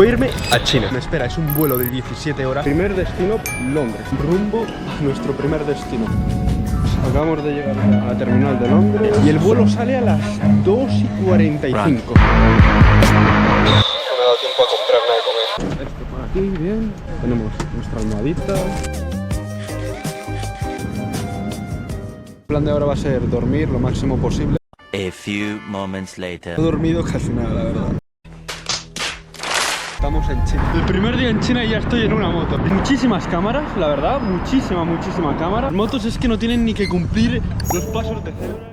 Voy a irme a China. Me espera, es un vuelo de 17 horas. Primer destino, Londres. Rumbo a nuestro primer destino. Acabamos de llegar a la terminal de Londres y el vuelo sale a las 2:45. No me ha dado tiempo a comprar nada de comer. Esto por aquí, bien. Tenemos nuestra almohadita. El plan de ahora va a ser dormir lo máximo posible. A few moments later. No he dormido casi nada, la verdad. Estamos en China. El primer día en China y ya estoy en una moto. Muchísimas cámaras, la verdad, muchísima cámara. Las motos es que no tienen ni que cumplir los pasos de cebra.